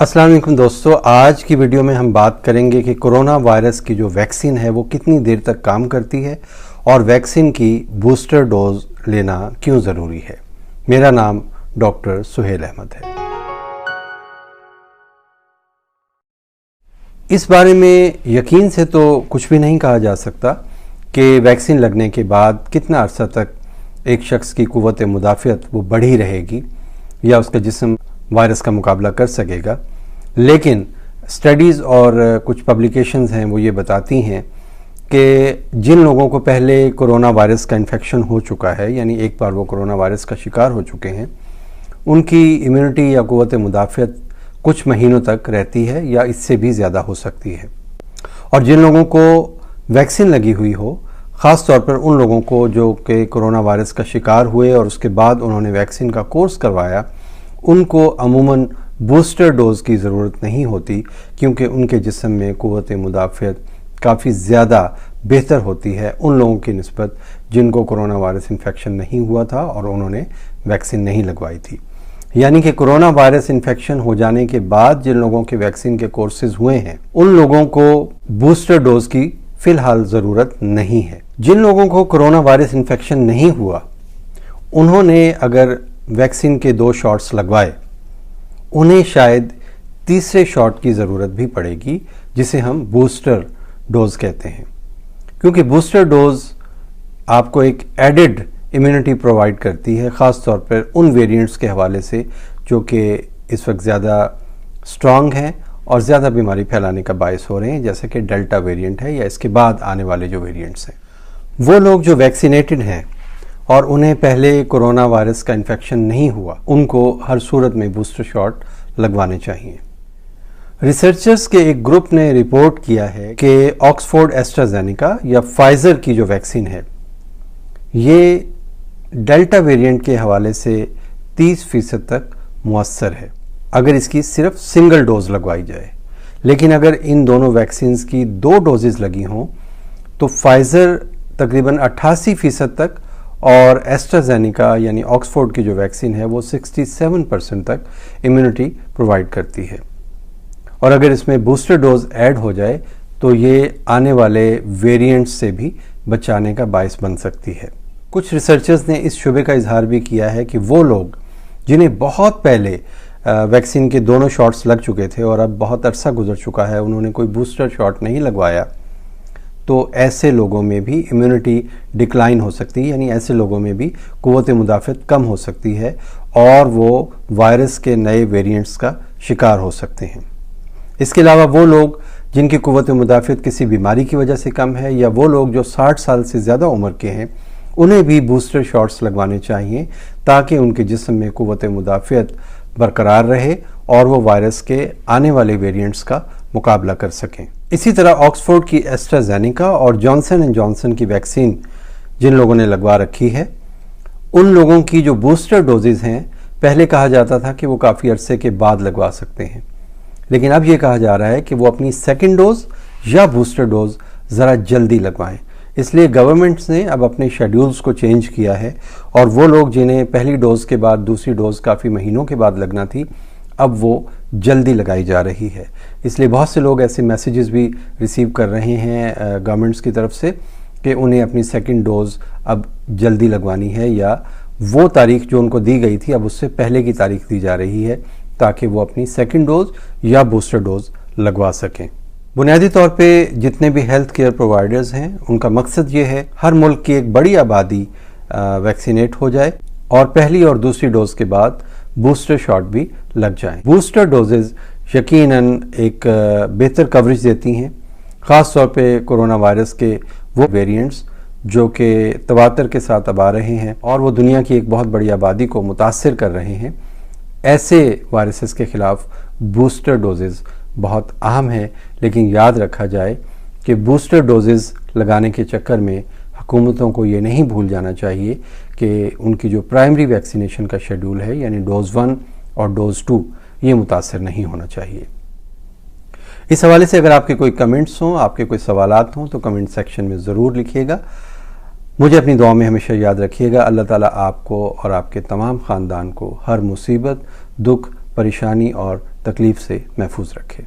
अस्सलाम वालेकुम दोस्तों, आज की वीडियो में हम बात करेंगे कि कोरोना वायरस की जो वैक्सीन है वो कितनी देर तक काम करती है और वैक्सीन की बूस्टर डोज लेना क्यों ज़रूरी है। मेरा नाम डॉक्टर सुहेल अहमद है। इस बारे में यकीन से तो कुछ भी नहीं कहा जा सकता कि वैक्सीन लगने के बाद कितना अरसा तक एक शख्स की कुव्वत मुदाफ़ियत वो बढ़ी रहेगी या उसका जिस्म वायरस का मुकाबला कर सकेगा, लेकिन स्टडीज़ और कुछ पब्लिकेशंस हैं वो ये बताती हैं कि जिन लोगों को पहले कोरोना वायरस का इन्फेक्शन हो चुका है, यानी एक बार वो कोरोना वायरस का शिकार हो चुके हैं, उनकी इम्यूनिटी या कुव्वत मुदाफ़ियत कुछ महीनों तक रहती है या इससे भी ज़्यादा हो सकती है। और जिन लोगों को वैक्सीन लगी हुई हो, ख़ास तौर पर उन लोगों को जो कि कोरोना वायरस का शिकार हुए और उसके बाद उन्होंने वैक्सीन का कोर्स करवाया, उनको अमूमन बूस्टर डोज़ की ज़रूरत नहीं होती, क्योंकि उनके जिस्म में कुव्वत मुदाफ़ियत काफ़ी ज़्यादा बेहतर होती है उन लोगों की निस्बत जिनको कोरोना वायरस इन्फेक्शन नहीं हुआ था और उन्होंने वैक्सीन नहीं लगवाई थी। यानी कि कोरोना वायरस इन्फेक्शन हो जाने के बाद जिन लोगों के वैक्सीन के कोर्सेज हुए हैं, उन लोगों को बूस्टर डोज़ की फ़िलहाल ज़रूरत नहीं है। जिन लोगों को कोरोना वायरस इन्फेक्शन नहीं हुआ, उन्होंने अगर वैक्सीन के 2 शॉट्स लगवाए, उन्हें शायद तीसरे शॉट की ज़रूरत भी पड़ेगी, जिसे हम बूस्टर डोज़ कहते हैं, क्योंकि बूस्टर डोज़ आपको एक एडेड इम्यूनिटी प्रोवाइड करती है, ख़ास तौर पर उन वेरिएंट्स के हवाले से जो कि इस वक्त ज़्यादा स्ट्रॉन्ग हैं और ज़्यादा बीमारी फैलाने का बायस हो रहे हैं, जैसे कि डेल्टा वेरिएंट है या इसके बाद आने वाले जो वेरिएंट्स हैं। वो लोग जो वैक्सीनेटेड हैं और उन्हें पहले कोरोना वायरस का इन्फेक्शन नहीं हुआ, उनको हर सूरत में बूस्टर शॉट लगवाने चाहिए। रिसर्चर्स के एक ग्रुप ने रिपोर्ट किया है कि ऑक्सफोर्ड एस्ट्राजेनेका या फाइज़र की जो वैक्सीन है, ये डेल्टा वेरिएंट के हवाले से 30% तक मुअस्सर है अगर इसकी सिर्फ सिंगल डोज लगवाई जाए। लेकिन अगर इन दोनों वैक्सीन्स की 2 डोजेज़ लगी हों तो फाइज़र तकरीबन 88% तक और एस्ट्राजेनेका यानी ऑक्सफोर्ड की जो वैक्सीन है वो 67% तक इम्यूनिटी प्रोवाइड करती है। और अगर इसमें बूस्टर डोज ऐड हो जाए तो ये आने वाले वेरिएंट्स से भी बचाने का बायस बन सकती है। कुछ रिसर्चर्स ने इस शुबे का इजहार भी किया है कि वो लोग जिन्हें बहुत पहले वैक्सीन के दोनों शॉट्स लग चुके थे और अब बहुत अरसा गुजर चुका है, उन्होंने कोई बूस्टर शॉट नहीं लगवाया, तो ऐसे लोगों में भी इम्यूनिटी डिक्लाइन हो सकती है, यानी ऐसे लोगों में भी कुव्वत मुदाफ़ियत कम हो सकती है और वो वायरस के नए वेरिएंट्स का शिकार हो सकते हैं। इसके अलावा वो लोग जिनकी कुव्वत मुदाफ़ियत किसी बीमारी की वजह से कम है या वो लोग जो 60 साल से ज़्यादा उम्र के हैं, उन्हें भी बूस्टर शॉट्स लगवाने चाहिए ताकि उनके जिस्म में कुव्वत मुदाफ़ियत बरकरार रहे और वो वायरस के आने वाले वेरिएंट्स का मुकाबला कर सकें। इसी तरह ऑक्सफोर्ड की एस्ट्राजेनेका और जॉनसन एंड जॉनसन की वैक्सीन जिन लोगों ने लगवा रखी है, उन लोगों की जो बूस्टर डोजेज़ हैं, पहले कहा जाता था कि वो काफ़ी अरसे के बाद लगवा सकते हैं, लेकिन अब ये कहा जा रहा है कि वो अपनी सेकेंड डोज या बूस्टर डोज ज़रा जल्दी लगवाएं। इसलिए गवर्नमेंट्स ने अब अपने शेड्यूल्स को चेंज किया है और वो लोग जिन्हें पहली डोज़ के बाद दूसरी डोज़ काफ़ी महीनों के बाद लगना थी, अब वो जल्दी लगाई जा रही है। इसलिए बहुत से लोग ऐसे मैसेजेस भी रिसीव कर रहे हैं गवर्नमेंट्स की तरफ से कि उन्हें अपनी सेकंड डोज़ अब जल्दी लगवानी है, या वो तारीख जो उनको दी गई थी अब उससे पहले की तारीख दी जा रही है ताकि वो अपनी सेकंड डोज़ या बूस्टर डोज़ लगवा सकें। बुनियादी तौर पे जितने भी हेल्थ केयर प्रोवाइडर्स हैं, उनका मकसद ये है हर मुल्क की एक बड़ी आबादी वैक्सीनेट हो जाए और पहली और दूसरी डोज़ के बाद बूस्टर शॉट भी लग जाएं। बूस्टर डोजेज़ यकीनन एक बेहतर कवरेज देती हैं, ख़ास तौर पे कोरोना वायरस के वो वेरिएंट्स जो कि तवातर के साथ अब आ रहे हैं और वो दुनिया की एक बहुत बड़ी आबादी को मुतासिर कर रहे हैं। ऐसे वायरसेस के ख़िलाफ़ बूस्टर डोजेज़ बहुत अहम है, लेकिन याद रखा जाए कि बूस्टर डोजेज़ लगाने के चक्कर में हुकूमतों को ये नहीं भूल जाना चाहिए कि उनकी जो प्राइमरी वैक्सीनेशन का शेड्यूल है, यानी डोज़ 1 और डोज़ 2, ये मुतासर नहीं होना चाहिए। इस हवाले से अगर आपके कोई कमेंट्स हों, आपके कोई सवालात हों, तो कमेंट सेक्शन में ज़रूर लिखिएगा। मुझे अपनी दुआ में हमेशा याद रखिएगा। अल्लाह ताला आपको और आपके तमाम ख़ानदान को हर मुसीबत, दुख, پریشانی اور تکلیف سے محفوظ رکھے۔